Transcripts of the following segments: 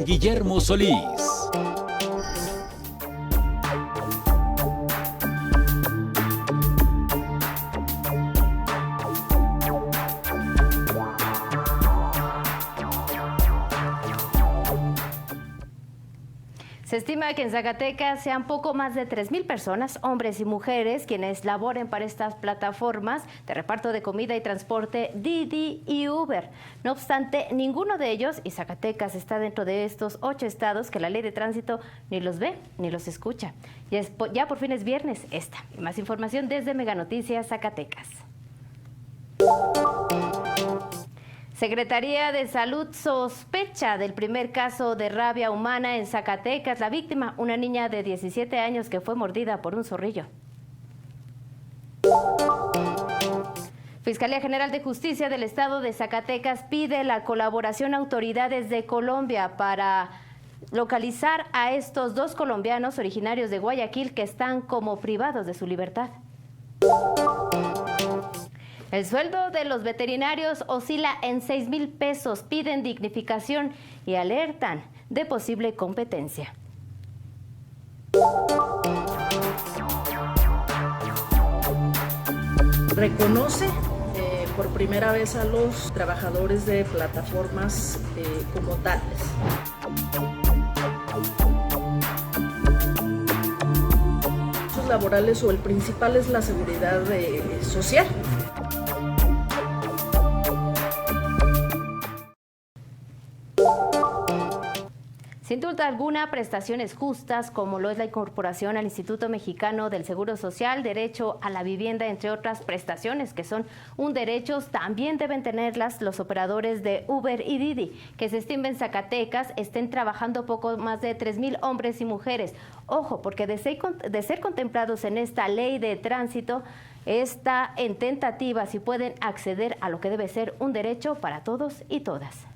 con Guillermo Solís. Se estima que en Zacatecas sean poco más de 3,000 personas, hombres y mujeres, quienes laboren para estas plataformas de reparto de comida y transporte Didi y Uber. No obstante, ninguno de ellos, y Zacatecas está dentro de estos 8 estados que la ley de tránsito ni los ve ni los escucha. Ya por fin es viernes esta. Y más información desde Mega Noticias Zacatecas. Secretaría de Salud sospecha del primer caso de rabia humana en Zacatecas. La víctima, una niña de 17 años que fue mordida por un zorrillo. Fiscalía General de Justicia del Estado de Zacatecas pide la colaboración a autoridades de Colombia para localizar a estos 2 colombianos originarios de Guayaquil que están como privados de su libertad. El sueldo de los veterinarios oscila en 6,000 pesos, piden dignificación y alertan de posible competencia. Reconoce por primera vez a los trabajadores de plataformas como tales. Los laborales o el principal es la seguridad social. Sin duda alguna, prestaciones justas, como lo es la incorporación al Instituto Mexicano del Seguro Social, derecho a la vivienda, entre otras prestaciones que son un derecho, también deben tenerlas los operadores de Uber y Didi, que se estima en Zacatecas estén trabajando poco más de 3,000 hombres y mujeres. Ojo, porque de ser contemplados en esta ley de tránsito, está en tentativa si pueden acceder a lo que debe ser un derecho para todos y todas.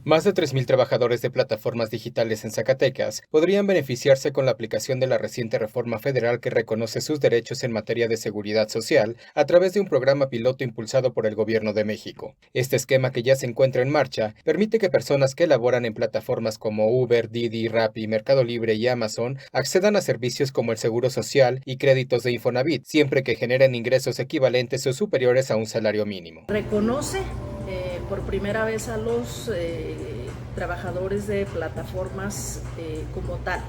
Más de 3,000 trabajadores de plataformas digitales en Zacatecas podrían beneficiarse con la aplicación de la reciente reforma federal que reconoce sus derechos en materia de seguridad social a través de un programa piloto impulsado por el Gobierno de México. Este esquema, que ya se encuentra en marcha, permite que personas que laboran en plataformas como Uber, Didi, Rappi, Mercado Libre y Amazon accedan a servicios como el seguro social y créditos de Infonavit, siempre que generen ingresos equivalentes o superiores a un salario mínimo. Reconoce por primera vez a los trabajadores de plataformas como tales.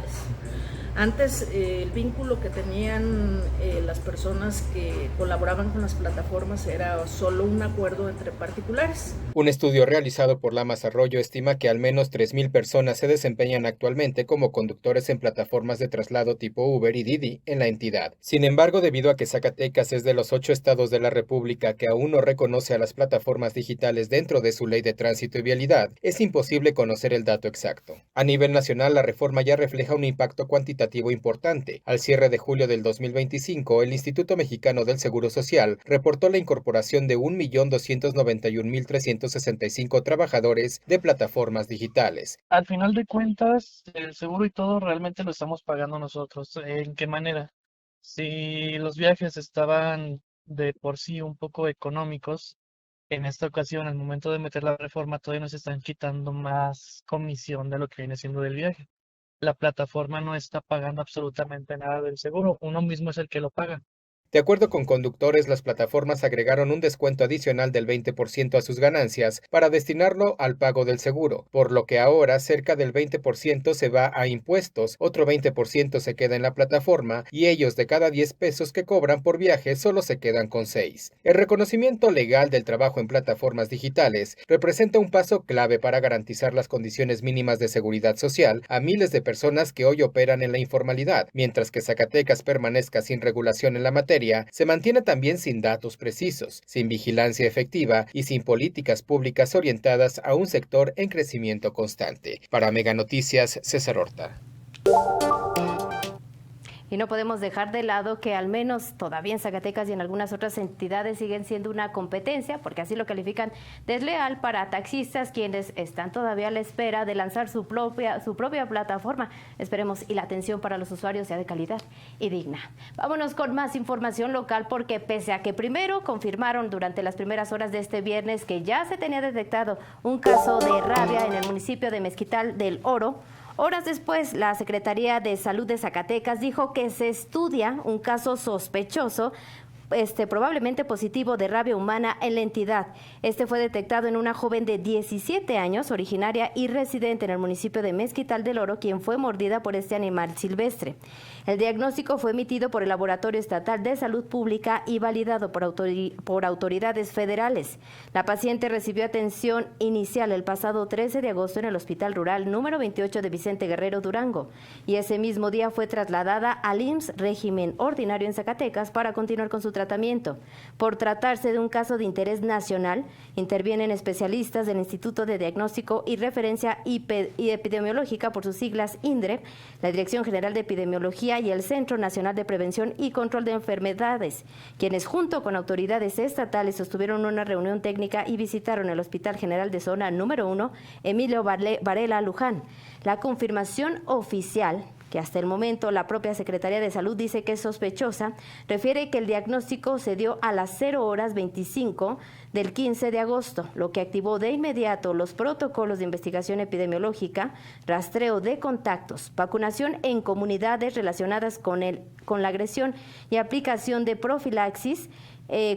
Antes el vínculo que tenían las personas que colaboraban con las plataformas era solo un acuerdo entre particulares. Un estudio realizado por Lamas Arroyo estima que al menos 3,000 personas se desempeñan actualmente como conductores en plataformas de traslado tipo Uber y Didi en la entidad. Sin embargo, debido a que Zacatecas es de los 8 estados de la República que aún no reconoce a las plataformas digitales dentro de su ley de tránsito y vialidad, es imposible conocer el dato exacto. A nivel nacional, la reforma ya refleja un impacto cuantitativo importante. Al cierre de julio del 2025, el Instituto Mexicano del Seguro Social reportó la incorporación de 1,291,365 trabajadores de plataformas digitales. Al final de cuentas, el seguro y todo realmente lo estamos pagando nosotros. ¿En qué manera? Si los viajes estaban de por sí un poco económicos, en esta ocasión, al momento de meter la reforma, todavía nos están quitando más comisión de lo que viene siendo del viaje. La plataforma no está pagando absolutamente nada del seguro, uno mismo es el que lo paga. De acuerdo con conductores, las plataformas agregaron un descuento adicional del 20% a sus ganancias para destinarlo al pago del seguro, por lo que ahora cerca del 20% se va a impuestos, otro 20% se queda en la plataforma y ellos, de cada 10 pesos que cobran por viaje, solo se quedan con 6. El reconocimiento legal del trabajo en plataformas digitales representa un paso clave para garantizar las condiciones mínimas de seguridad social a miles de personas que hoy operan en la informalidad, mientras que Zacatecas permanezca sin regulación en la materia, se mantiene también sin datos precisos, sin vigilancia efectiva y sin políticas públicas orientadas a un sector en crecimiento constante. Para Mega Noticias, César Horta. Y no podemos dejar de lado que al menos todavía en Zacatecas y en algunas otras entidades siguen siendo una competencia, porque así lo califican, desleal para taxistas quienes están todavía a la espera de lanzar su propia plataforma. Esperemos y la atención para los usuarios sea de calidad y digna. Vámonos con más información local, porque pese a que primero confirmaron durante las primeras horas de este viernes que ya se tenía detectado un caso de rabia en el municipio de Mezquital del Oro, horas después, la Secretaría de Salud de Zacatecas dijo que se estudia un caso sospechoso, probablemente positivo de rabia humana en la entidad. Este fue detectado en una joven de 17 años, originaria y residente en el municipio de Mezquital del Oro, quien fue mordida por este animal silvestre. El diagnóstico fue emitido por el Laboratorio Estatal de Salud Pública y validado por autoridades federales. La paciente recibió atención inicial el pasado 13 de agosto en el Hospital Rural número 28 de Vicente Guerrero, Durango, y ese mismo día fue trasladada al IMSS Régimen Ordinario en Zacatecas para continuar con su tratamiento. Por tratarse de un caso de interés nacional, intervienen especialistas del Instituto de Diagnóstico y Referencia Epidemiológica, por sus siglas INDRE, la Dirección General de Epidemiología y el Centro Nacional de Prevención y Control de Enfermedades, quienes junto con autoridades estatales sostuvieron una reunión técnica y visitaron el Hospital General de Zona número 1, Emilio Varela, Luján. La confirmación oficial, que hasta el momento la propia Secretaría de Salud dice que es sospechosa, refiere que el diagnóstico se dio a las 0:25 del 15 de agosto, lo que activó de inmediato los protocolos de investigación epidemiológica, rastreo de contactos, vacunación en comunidades relacionadas con la agresión y aplicación de profilaxis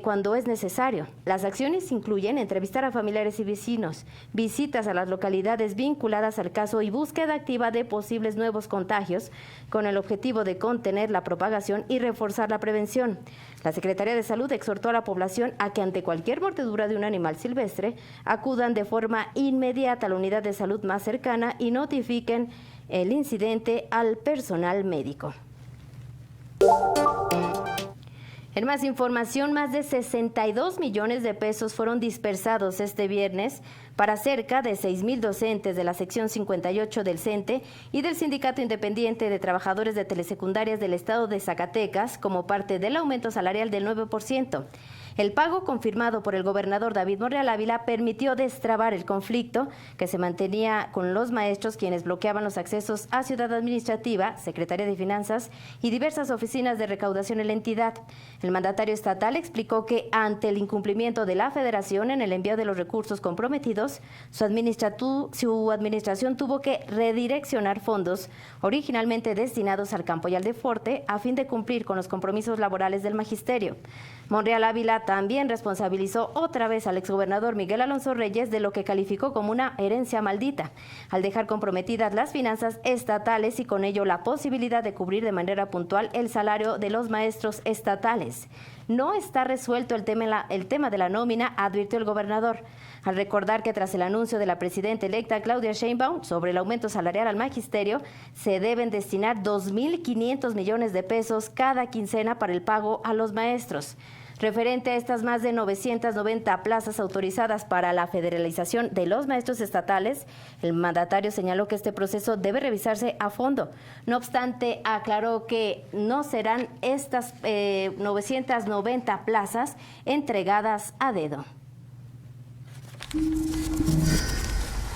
cuando es necesario. Las acciones incluyen entrevistar a familiares y vecinos, visitas a las localidades vinculadas al caso y búsqueda activa de posibles nuevos contagios con el objetivo de contener la propagación y reforzar la prevención. La Secretaría de Salud exhortó a la población a que ante cualquier mordedura de un animal silvestre acudan de forma inmediata a la unidad de salud más cercana y notifiquen el incidente al personal médico. En más información, más de 62 millones de pesos fueron dispersados este viernes para cerca de 6,000 docentes de la sección 58 del CENTE y del Sindicato Independiente de Trabajadores de Telesecundarias del Estado de Zacatecas como parte del aumento salarial del 9%. El pago confirmado por el gobernador David Monreal Ávila permitió destrabar el conflicto que se mantenía con los maestros, quienes bloqueaban los accesos a Ciudad Administrativa, Secretaría de Finanzas y diversas oficinas de recaudación en la entidad. El mandatario estatal explicó que ante el incumplimiento de la Federación en el envío de los recursos comprometidos, su administración tuvo que redireccionar fondos originalmente destinados al Campo y al Deporte a fin de cumplir con los compromisos laborales del magisterio. Monreal Ávila también responsabilizó otra vez al exgobernador Miguel Alonso Reyes de lo que calificó como una herencia maldita, al dejar comprometidas las finanzas estatales y con ello la posibilidad de cubrir de manera puntual el salario de los maestros estatales. No está resuelto el tema de la nómina, advirtió el gobernador, al recordar que tras el anuncio de la presidenta electa Claudia Sheinbaum sobre el aumento salarial al magisterio, se deben destinar 2,500 millones de pesos cada quincena para el pago a los maestros. Referente a estas más de 990 plazas autorizadas para la federalización de los maestros estatales, el mandatario señaló que este proceso debe revisarse a fondo. No obstante, aclaró que no serán estas 990 plazas entregadas a dedo.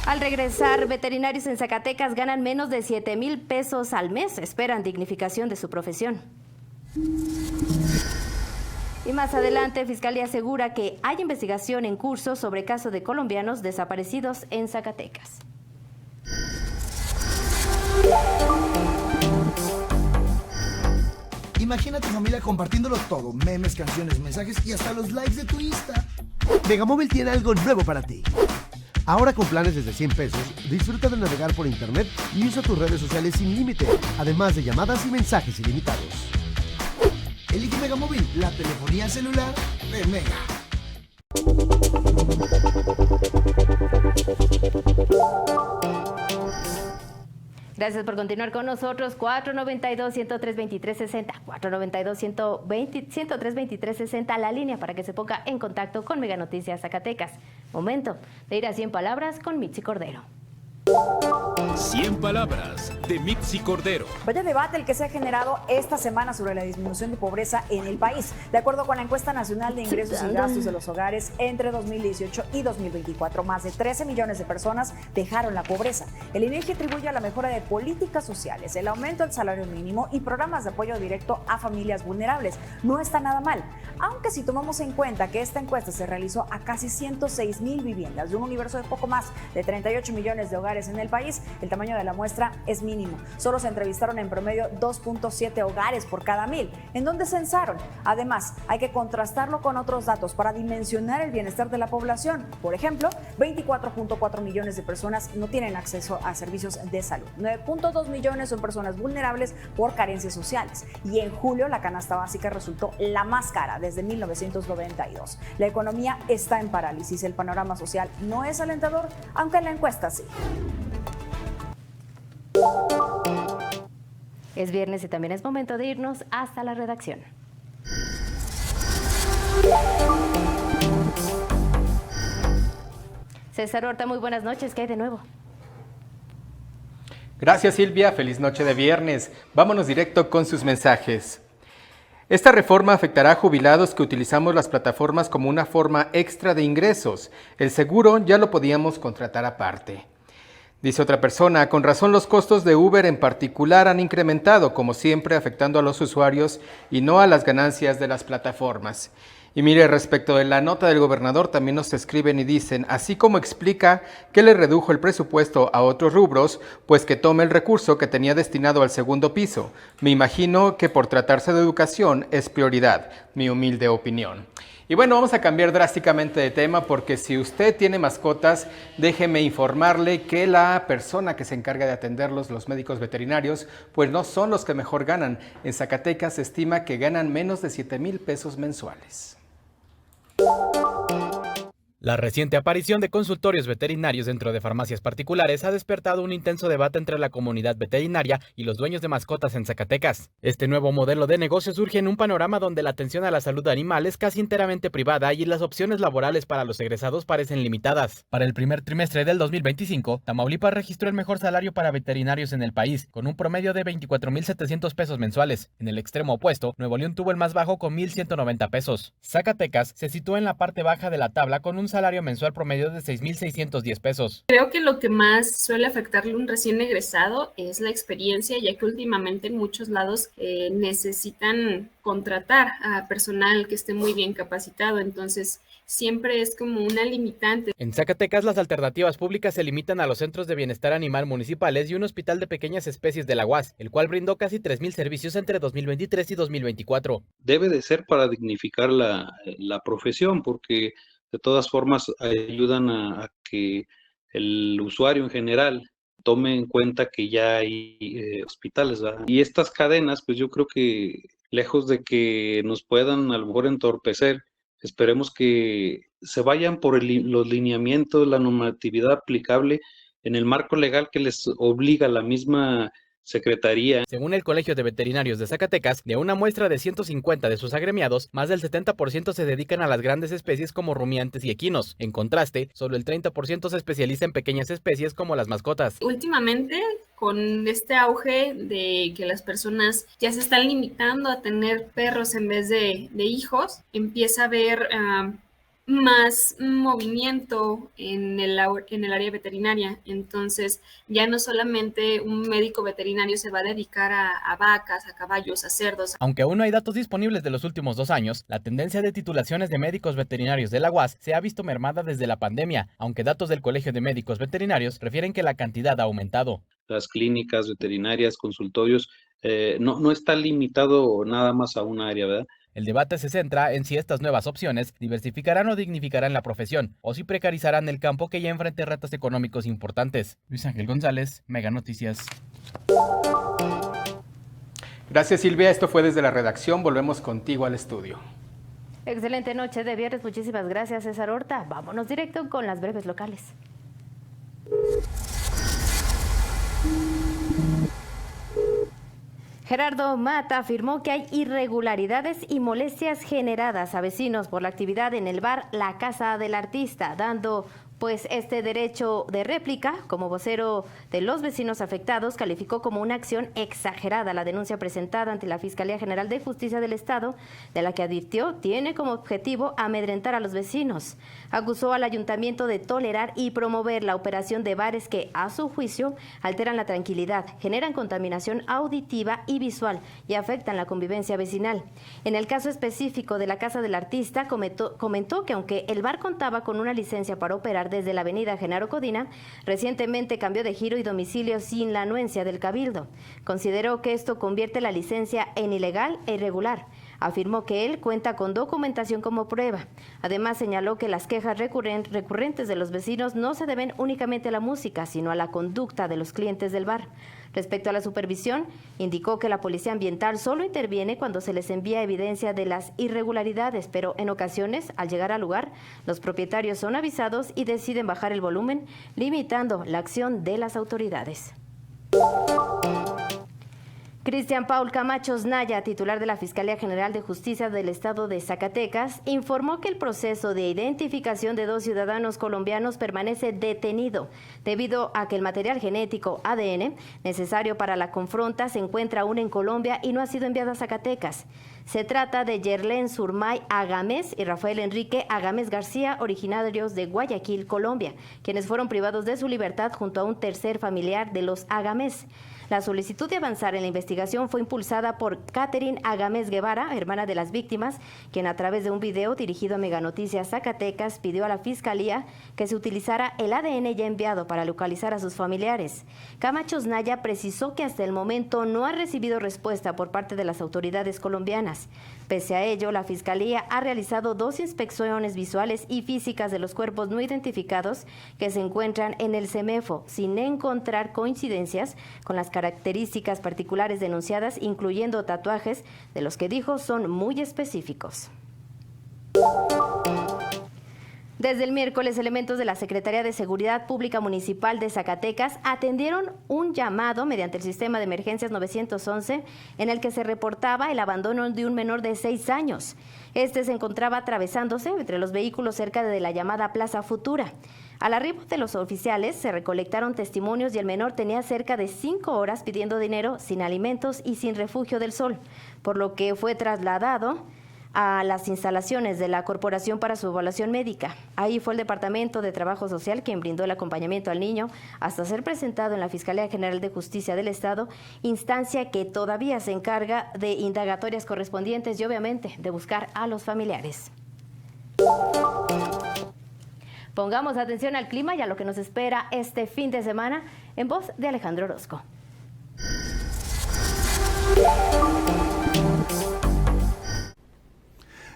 Al regresar, veterinarios en Zacatecas ganan menos de 7,000 pesos al mes. Esperan dignificación de su profesión. Y más adelante, Fiscalía asegura que hay investigación en curso sobre caso de colombianos desaparecidos en Zacatecas. Imagina a tu familia compartiéndolo todo, memes, canciones, mensajes y hasta los likes de tu Insta. Megamóvil tiene algo nuevo para ti. Ahora con planes desde 100 pesos, disfruta de navegar por internet y usa tus redes sociales sin límite, además de llamadas y mensajes ilimitados. Elige Megamóvil, la telefonía celular de Mega. Gracias por continuar con nosotros. 492-103-2360, 492-103-2360, la línea para que se ponga en contacto con Mega Noticias Zacatecas. Momento de ir a 100 palabras con Mitzi Cordero. 100 palabras de Mitzi Cordero. Vaya debate el que se ha generado esta semana sobre la disminución de pobreza en el país. De acuerdo con la encuesta nacional de ingresos y gastos de los hogares, entre 2018 y 2024, más de 13 millones de personas dejaron la pobreza. El INEGI atribuye a la mejora de políticas sociales, el aumento del salario mínimo y programas de apoyo directo a familias vulnerables. No está nada mal, aunque si tomamos en cuenta que esta encuesta se realizó a casi 106,000 viviendas de un universo de poco más de 38 millones de hogares en el país, el tamaño de la muestra es mínimo. Solo se entrevistaron en promedio 2.7 hogares por cada 1,000, en donde censaron. Además, hay que contrastarlo con otros datos para dimensionar el bienestar de la población. Por ejemplo, 24.4 millones de personas no tienen acceso a servicios de salud. 9.2 millones son personas vulnerables por carencias sociales. Y en julio, la canasta básica resultó la más cara desde 1992. La economía está en parálisis. El panorama social no es alentador, aunque en la encuesta sí. Es viernes y también es momento de irnos hasta la redacción. César Horta, muy buenas noches. ¿Qué hay de nuevo? Gracias, Silvia. Feliz noche de viernes. Vámonos directo con sus mensajes. Esta reforma afectará a jubilados que utilizamos las plataformas como una forma extra de ingresos. El seguro ya lo podíamos contratar aparte. Dice otra persona, con razón los costos de Uber en particular han incrementado, como siempre, afectando a los usuarios y no a las ganancias de las plataformas. Y mire, respecto de la nota del gobernador, también nos escriben y dicen, así como explica que le redujo el presupuesto a otros rubros, pues que tome el recurso que tenía destinado al segundo piso. Me imagino que por tratarse de educación es prioridad, mi humilde opinión. Y bueno, vamos a cambiar drásticamente de tema porque si usted tiene mascotas, déjeme informarle que la persona que se encarga de atenderlos, los médicos veterinarios, pues no son los que mejor ganan. En Zacatecas se estima que ganan menos de 7,000 pesos mensuales. La reciente aparición de consultorios veterinarios dentro de farmacias particulares ha despertado un intenso debate entre la comunidad veterinaria y los dueños de mascotas en Zacatecas. Este nuevo modelo de negocio surge en un panorama donde la atención a la salud animal es casi enteramente privada y las opciones laborales para los egresados parecen limitadas. Para el primer trimestre del 2025, Tamaulipas registró el mejor salario para veterinarios en el país, con un promedio de 24,700 pesos mensuales. En el extremo opuesto, Nuevo León tuvo el más bajo con 1,190 pesos. Zacatecas se sitúa en la parte baja de la tabla con un salario mensual promedio de 6,610 pesos. Creo que lo que más suele afectarle a un recién egresado es la experiencia, ya que últimamente en muchos lados necesitan contratar a personal que esté muy bien capacitado, entonces siempre es como una limitante. En Zacatecas, las alternativas públicas se limitan a los centros de bienestar animal municipales y un hospital de pequeñas especies de la UAS, el cual brindó casi 3,000 servicios entre 2023 y 2024. Debe de ser para dignificar la profesión, porque de todas formas ayudan a que el usuario en general tome en cuenta que ya hay hospitales, ¿verdad? Y estas cadenas, pues yo creo que lejos de que nos puedan a lo mejor entorpecer, esperemos que se vayan por los lineamientos, la normatividad aplicable en el marco legal que les obliga la misma Secretaría. Según el Colegio de Veterinarios de Zacatecas, de una muestra de 150 de sus agremiados, más del 70% se dedican a las grandes especies como rumiantes y equinos. En contraste, solo el 30% se especializa en pequeñas especies como las mascotas. Últimamente, con este auge de que las personas ya se están limitando a tener perros en vez de hijos, empieza a haber más movimiento en el área veterinaria. Entonces ya no solamente un médico veterinario se va a dedicar a vacas, a caballos, a cerdos. Aunque aún no hay datos disponibles de los últimos 2 años, la tendencia de titulaciones de médicos veterinarios de la UAS se ha visto mermada desde la pandemia, aunque datos del Colegio de Médicos Veterinarios refieren que la cantidad ha aumentado. Las clínicas veterinarias, consultorios, no está limitado nada más a una área, ¿verdad? El debate se centra en si estas nuevas opciones diversificarán o dignificarán la profesión, o si precarizarán el campo que ya enfrenta retos económicos importantes. Luis Ángel González, Mega Noticias. Gracias, Silvia. Esto fue desde la redacción. Volvemos contigo al estudio. Excelente noche de viernes. Muchísimas gracias, César Horta. Vámonos directo con las breves locales. Gerardo Mata afirmó que hay irregularidades y molestias generadas a vecinos por la actividad en el bar La Casa del Artista, dando pues este derecho de réplica, como vocero de los vecinos afectados, calificó como una acción exagerada la denuncia presentada ante la Fiscalía General de Justicia del Estado, de la que advirtió tiene como objetivo amedrentar a los vecinos. Acusó al ayuntamiento de tolerar y promover la operación de bares que, a su juicio, alteran la tranquilidad, generan contaminación auditiva y visual y afectan la convivencia vecinal. En el caso específico de la Casa del Artista, comentó que aunque el bar contaba con una licencia para operar desde la avenida Genaro Codina, recientemente cambió de giro y domicilio sin la anuencia del Cabildo. Consideró que esto convierte la licencia en ilegal e irregular. Afirmó que él cuenta con documentación como prueba. Además, señaló que las quejas recurrentes de los vecinos no se deben únicamente a la música, sino a la conducta de los clientes del bar. Respecto a la supervisión, indicó que la Policía Ambiental solo interviene cuando se les envía evidencia de las irregularidades, pero en ocasiones, al llegar al lugar, los propietarios son avisados y deciden bajar el volumen, limitando la acción de las autoridades. Cristian Paul Camacho Naya, titular de la Fiscalía General de Justicia del Estado de Zacatecas, informó que el proceso de identificación de 2 ciudadanos colombianos permanece detenido debido a que el material genético ADN necesario para la confronta se encuentra aún en Colombia y no ha sido enviado a Zacatecas. Se trata de Yerlen Surmay Agamés y Rafael Enrique Agamés García, originarios de Guayaquil, Colombia, quienes fueron privados de su libertad junto a un tercer familiar de los Agamés. La solicitud de avanzar en la investigación fue impulsada por Catherine Agamés Guevara, hermana de las víctimas, quien a través de un video dirigido a Mega Noticias Zacatecas pidió a la Fiscalía que se utilizara el ADN ya enviado para localizar a sus familiares. Camacho Naya precisó que hasta el momento no ha recibido respuesta por parte de las autoridades colombianas. Pese a ello, la Fiscalía ha realizado 2 inspecciones visuales y físicas de los cuerpos no identificados que se encuentran en el CEMEFO, sin encontrar coincidencias con las características particulares denunciadas, incluyendo tatuajes de los que dijo son muy específicos. Desde el miércoles, elementos de la Secretaría de Seguridad Pública Municipal de Zacatecas atendieron un llamado mediante el sistema de emergencias 911 en el que se reportaba el abandono de un menor de 6 años. Este se encontraba atravesándose entre los vehículos cerca de la llamada Plaza Futura. Al arribo de los oficiales se recolectaron testimonios y el menor tenía cerca de 5 horas pidiendo dinero, sin alimentos y sin refugio del sol, por lo que fue trasladado a las instalaciones de la Corporación para su evaluación médica. Ahí fue el Departamento de Trabajo Social quien brindó el acompañamiento al niño hasta ser presentado en la Fiscalía General de Justicia del Estado, instancia que todavía se encarga de indagatorias correspondientes y obviamente de buscar a los familiares. Pongamos atención al clima y a lo que nos espera este fin de semana en voz de Alejandro Orozco.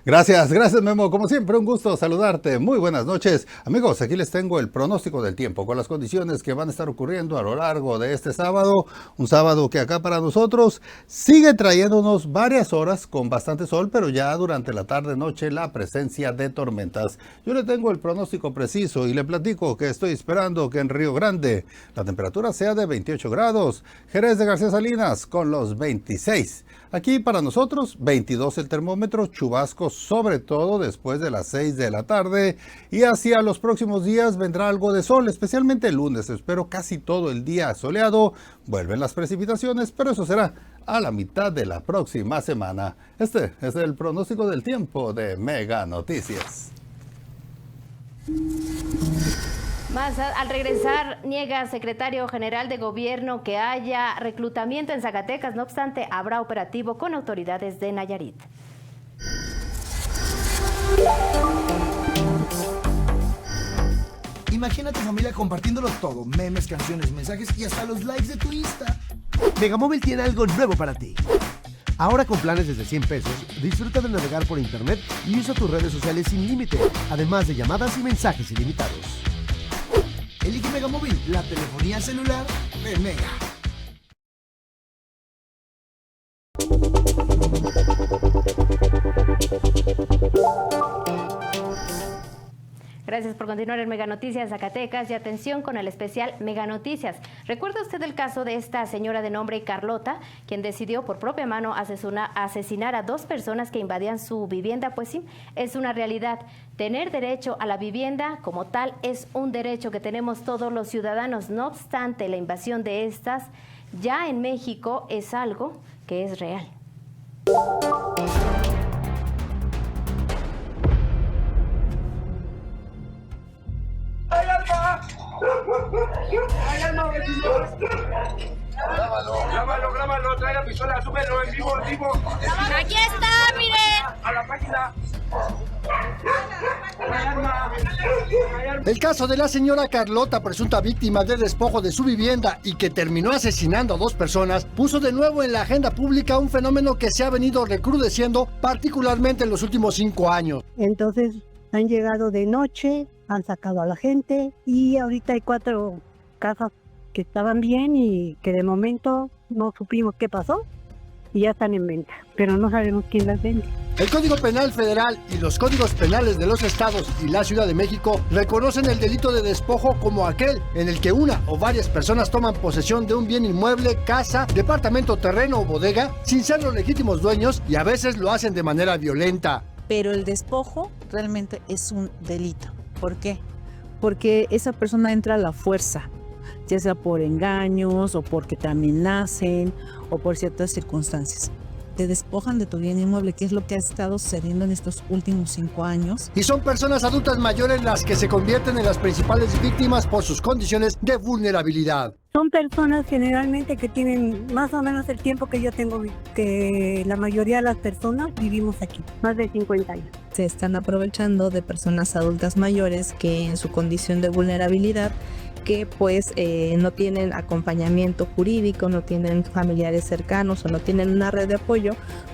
Gracias Memo, como siempre un gusto saludarte, muy buenas noches. Amigos, aquí les tengo el pronóstico del tiempo con las condiciones que van a estar ocurriendo a lo largo de este sábado, un sábado que acá para nosotros sigue trayéndonos varias horas con bastante sol, pero ya durante la tarde-noche la presencia de tormentas. Yo le tengo el pronóstico preciso y le platico que estoy esperando que en Río Grande la temperatura sea de 28 grados, Jerez de García Salinas con los 26. Aquí para nosotros 22 el termómetro, chubascos sobre todo después de las 6 de la tarde y hacia los próximos días vendrá algo de sol, especialmente el lunes. Espero casi todo el día soleado, vuelven las precipitaciones, pero eso será a la mitad de la próxima semana. Este es el pronóstico del tiempo de Mega Noticias. Más al regresar, niega secretario general de gobierno que haya reclutamiento en Zacatecas. No obstante, habrá operativo con autoridades de Nayarit. Imagina a tu familia compartiéndolo todo, memes, canciones, mensajes y hasta los likes de tu Insta. Megamóvil tiene algo nuevo para ti. Ahora con planes desde 100 pesos, disfruta de navegar por internet y usa tus redes sociales sin límite, además de llamadas y mensajes ilimitados. Elige Megamóvil, la telefonía celular de Mega. Gracias por continuar en Mega Noticias Zacatecas y atención con el especial Mega Noticias. ¿Recuerda usted el caso de esta señora de nombre Carlota, quien decidió por propia mano asesinar a 2 personas que invadían su vivienda? Pues sí, es una realidad. Tener derecho a la vivienda como tal es un derecho que tenemos todos los ciudadanos. No obstante, la invasión de estas ya en México es algo que es real. ¡Hay alma! ¡Hay alma, vecinos! Grábalo, trae la pistola, súbelo en vivo. ¡Aquí está, miren! A la página. El caso de la señora Carlota, presunta víctima de despojo de su vivienda y que terminó asesinando a 2 personas, puso de nuevo en la agenda pública un fenómeno que se ha venido recrudeciendo particularmente en los últimos 5 años. Entonces han llegado de noche, han sacado a la gente y ahorita hay 4 casas que estaban bien y que de momento no supimos qué pasó y ya están en venta, pero no sabemos quién las vende. El Código Penal Federal y los códigos penales de los estados y la Ciudad de México reconocen el delito de despojo como aquel en el que una o varias personas toman posesión de un bien inmueble, casa, departamento, terreno o bodega sin ser los legítimos dueños y a veces lo hacen de manera violenta. Pero el despojo realmente es un delito. ¿Por qué? Porque esa persona entra a la fuerza, ya sea por engaños o porque te amenacen o por ciertas circunstancias. Te despojan de tu bien inmueble, que es lo que ha estado sucediendo en estos últimos 5 años. Y son personas adultas mayores las que se convierten en las principales víctimas por sus condiciones de vulnerabilidad. Son personas generalmente que tienen más o menos el tiempo que yo tengo, que la mayoría de las personas vivimos aquí, más de 50 años. Se están aprovechando de personas adultas mayores que en su condición de vulnerabilidad que pues no tienen acompañamiento jurídico, no tienen familiares cercanos o no tienen una red de apoyo,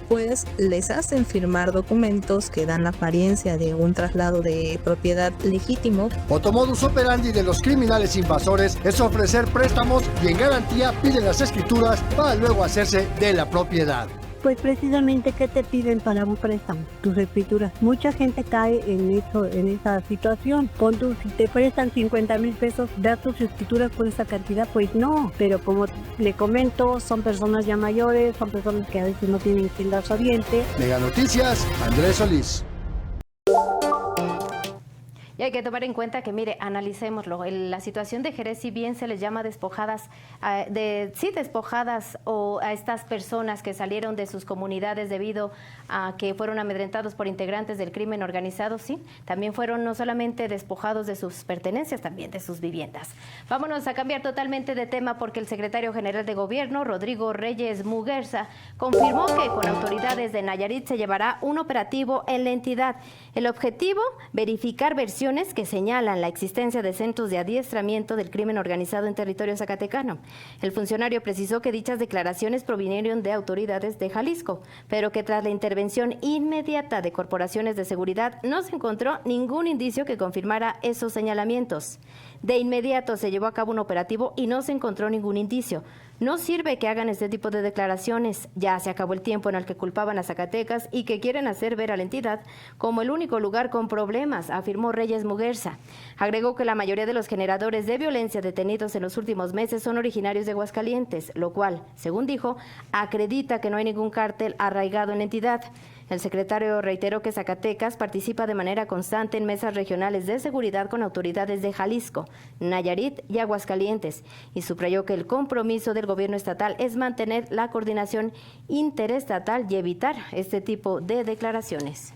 pues les hacen firmar documentos que dan la apariencia de un traslado de propiedad legítimo. Otro modus operandi de los criminales invasores es ofrecer préstamos y en garantía piden las escrituras para luego hacerse de la propiedad. Pues precisamente, ¿qué te piden para un préstamo? Tus escrituras. Mucha gente cae en esa situación. Pon tú, si te prestan 50,000 pesos, ¿das tus escrituras por esa cantidad? Pues no, pero como le comento, son personas ya mayores, son personas que a veces no tienen quien dar su oriente. Mega Noticias, Andrés Solís. Y hay que tomar en cuenta que, mire, analicémoslo. La situación de Jerez, si bien se les llama despojadas, despojadas o a estas personas que salieron de sus comunidades debido a que fueron amedrentados por integrantes del crimen organizado, sí, también fueron no solamente despojados de sus pertenencias, también de sus viviendas. Vámonos a cambiar totalmente de tema porque el secretario general de Gobierno, Rodrigo Reyes Muguerza, confirmó que con autoridades de Nayarit se llevará un operativo en la entidad. El objetivo, verificar versiones que señalan la existencia de centros de adiestramiento del crimen organizado en territorio zacatecano. El funcionario precisó que dichas declaraciones provinieron de autoridades de Jalisco, pero que tras la intervención inmediata de corporaciones de seguridad no se encontró ningún indicio que confirmara esos señalamientos. De inmediato se llevó a cabo un operativo y no se encontró ningún indicio. No sirve que hagan este tipo de declaraciones. Ya se acabó el tiempo en el que culpaban a Zacatecas y que quieren hacer ver a la entidad como el único lugar con problemas, afirmó Reyes Muguerza. Agregó que la mayoría de los generadores de violencia detenidos en los últimos meses son originarios de Aguascalientes, lo cual, según dijo, acredita que no hay ningún cártel arraigado en la entidad. El secretario reiteró que Zacatecas participa de manera constante en mesas regionales de seguridad con autoridades de Jalisco, Nayarit y Aguascalientes y subrayó que el compromiso del gobierno estatal es mantener la coordinación interestatal y evitar este tipo de declaraciones.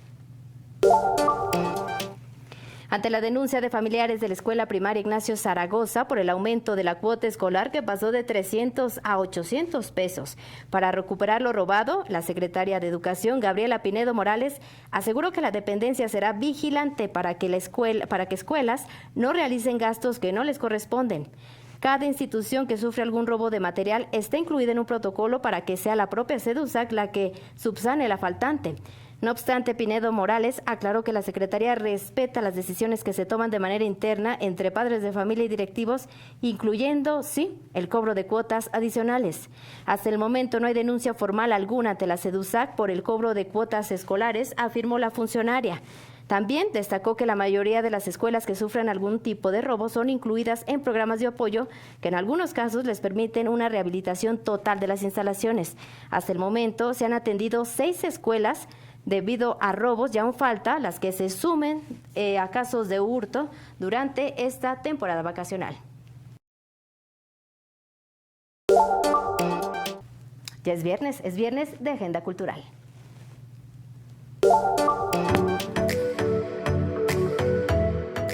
Ante la denuncia de familiares de la escuela primaria Ignacio Zaragoza por el aumento de la cuota escolar que pasó de 300 a 800 pesos. Para recuperar lo robado, la secretaria de Educación, Gabriela Pinedo Morales, aseguró que la dependencia será vigilante para que escuelas no realicen gastos que no les corresponden. Cada institución que sufre algún robo de material está incluida en un protocolo para que sea la propia SEDUSAC la que subsane la faltante. No obstante, Pinedo Morales aclaró que la Secretaría respeta las decisiones que se toman de manera interna entre padres de familia y directivos, incluyendo, sí, el cobro de cuotas adicionales. Hasta el momento no hay denuncia formal alguna ante la SEDUSAC por el cobro de cuotas escolares, afirmó la funcionaria. También destacó que la mayoría de las escuelas que sufren algún tipo de robo son incluidas en programas de apoyo que en algunos casos les permiten una rehabilitación total de las instalaciones. Hasta el momento se han atendido 6 escuelas debido a robos y aún falta las que se sumen a casos de hurto durante esta temporada vacacional. Ya es viernes de Agenda Cultural.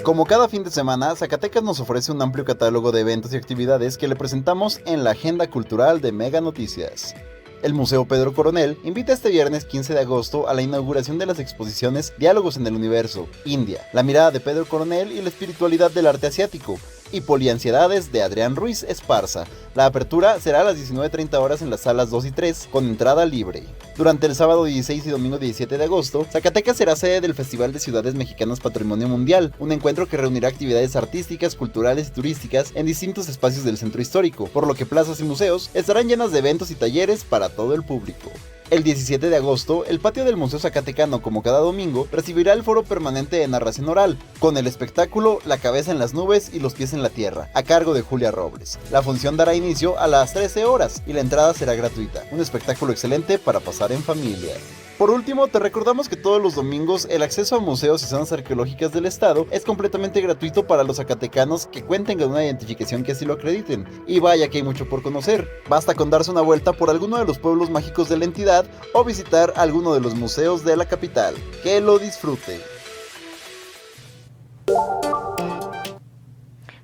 Como cada fin de semana, Zacatecas nos ofrece un amplio catálogo de eventos y actividades que le presentamos en la Agenda Cultural de Mega Noticias. El Museo Pedro Coronel invita este viernes 15 de agosto a la inauguración de las exposiciones Diálogos en el Universo, India, la mirada de Pedro Coronel y la espiritualidad del arte asiático, y Poliansiedades de Adrián Ruiz Esparza. La apertura será a las 19:30 horas en las salas 2 y 3, con entrada libre. Durante el sábado 16 y domingo 17 de agosto, Zacatecas será sede del Festival de Ciudades Mexicanas Patrimonio Mundial, un encuentro que reunirá actividades artísticas, culturales y turísticas en distintos espacios del centro histórico, por lo que plazas y museos estarán llenas de eventos y talleres para todo el público. El 17 de agosto, el patio del Museo Zacatecano, como cada domingo, recibirá el foro permanente de narración oral, con el espectáculo La cabeza en las nubes y los pies en la tierra, a cargo de Julia Robles. La función dará inicio a las 13 horas y la entrada será gratuita, un espectáculo excelente para pasar en familia. Por último, te recordamos que todos los domingos el acceso a museos y zonas arqueológicas del estado es completamente gratuito para los zacatecanos que cuenten con una identificación que así lo acrediten. Y vaya que hay mucho por conocer. Basta con darse una vuelta por alguno de los pueblos mágicos de la entidad o visitar alguno de los museos de la capital. ¡Que lo disfrute!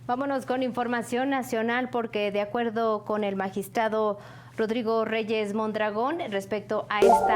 Vámonos con información nacional porque de acuerdo con el magistrado Rodrigo Reyes Mondragón, respecto a esta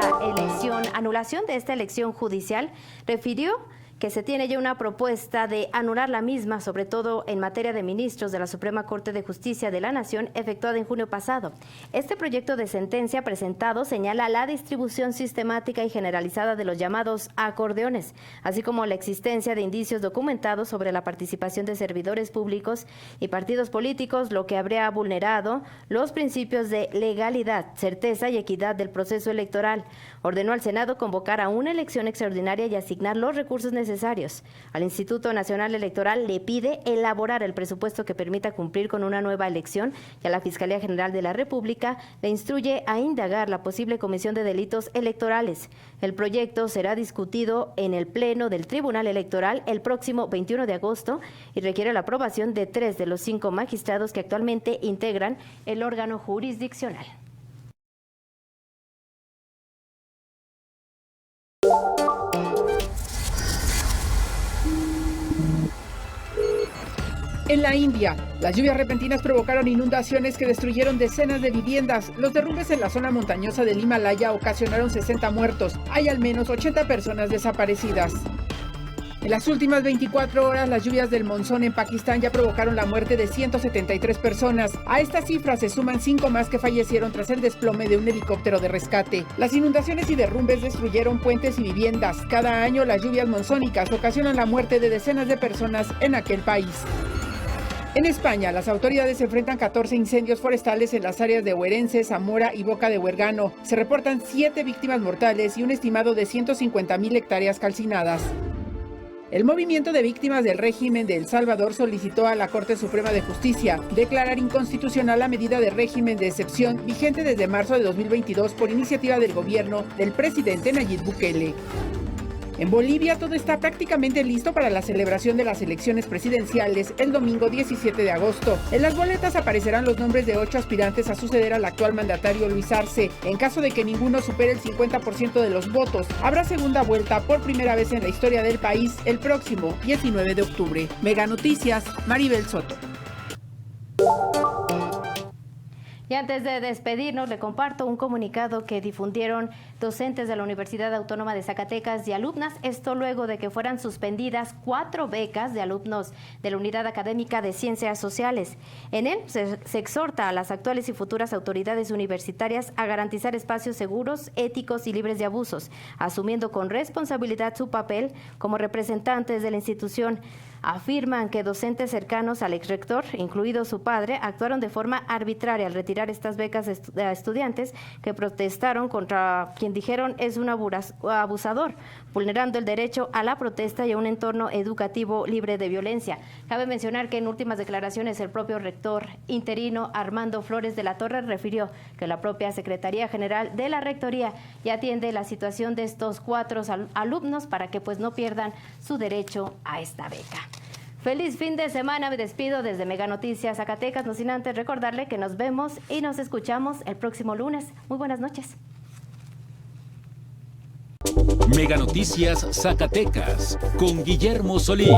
anulación de esta elección judicial, refirió que se tiene ya una propuesta de anular la misma, sobre todo en materia de ministros de la Suprema Corte de Justicia de la Nación, efectuada en junio pasado. Este proyecto de sentencia presentado señala la distribución sistemática y generalizada de los llamados acordeones, así como la existencia de indicios documentados sobre la participación de servidores públicos y partidos políticos, lo que habría vulnerado los principios de legalidad, certeza y equidad del proceso electoral. Ordenó al Senado convocar a una elección extraordinaria y asignar los recursos necesarios. Al Instituto Nacional Electoral le pide elaborar el presupuesto que permita cumplir con una nueva elección y a la Fiscalía General de la República le instruye a indagar la posible comisión de delitos electorales. El proyecto será discutido en el Pleno del Tribunal Electoral el próximo 21 de agosto y requiere la aprobación de 3 de los 5 magistrados que actualmente integran el órgano jurisdiccional. En la India, las lluvias repentinas provocaron inundaciones que destruyeron decenas de viviendas. Los derrumbes en la zona montañosa del Himalaya ocasionaron 60 muertos. Hay al menos 80 personas desaparecidas. En las últimas 24 horas, las lluvias del monzón en Pakistán ya provocaron la muerte de 173 personas. A esta cifra se suman 5 más que fallecieron tras el desplome de un helicóptero de rescate. Las inundaciones y derrumbes destruyeron puentes y viviendas. Cada año, las lluvias monzónicas ocasionan la muerte de decenas de personas en aquel país. En España, las autoridades enfrentan 14 incendios forestales en las áreas de Ourense, Zamora y Boca de Huergano. Se reportan 7 víctimas mortales y un estimado de 150.000 hectáreas calcinadas. El movimiento de víctimas del régimen de El Salvador solicitó a la Corte Suprema de Justicia declarar inconstitucional la medida de régimen de excepción vigente desde marzo de 2022 por iniciativa del gobierno del presidente Nayib Bukele. En Bolivia todo está prácticamente listo para la celebración de las elecciones presidenciales el domingo 17 de agosto. En las boletas aparecerán los nombres de 8 aspirantes a suceder al actual mandatario Luis Arce. En caso de que ninguno supere el 50% de los votos, habrá segunda vuelta por primera vez en la historia del país el próximo 19 de octubre. Mega Noticias, Maribel Soto. Y antes de despedirnos, le comparto un comunicado que difundieron docentes de la Universidad Autónoma de Zacatecas y alumnas, esto luego de que fueran suspendidas 4 becas de alumnos de la Unidad Académica de Ciencias Sociales. En él se exhorta a las actuales y futuras autoridades universitarias a garantizar espacios seguros, éticos y libres de abusos, asumiendo con responsabilidad su papel como representantes de la institución. afirman que docentes cercanos al exrector, incluido su padre, actuaron de forma arbitraria al retirar estas becas a estudiantes que protestaron contra quien dijeron es un abusador, vulnerando el derecho a la protesta y a un entorno educativo libre de violencia. Cabe mencionar que en últimas declaraciones el propio rector interino Armando Flores de la Torre refirió que la propia Secretaría General de la Rectoría ya atiende la situación de estos 4 alumnos para que pues no pierdan su derecho a esta beca. Feliz fin de semana, me despido desde Mega Noticias Zacatecas, no sin antes recordarle que nos vemos y nos escuchamos el próximo lunes. Muy buenas noches. Mega Noticias Zacatecas con Guillermo Solís.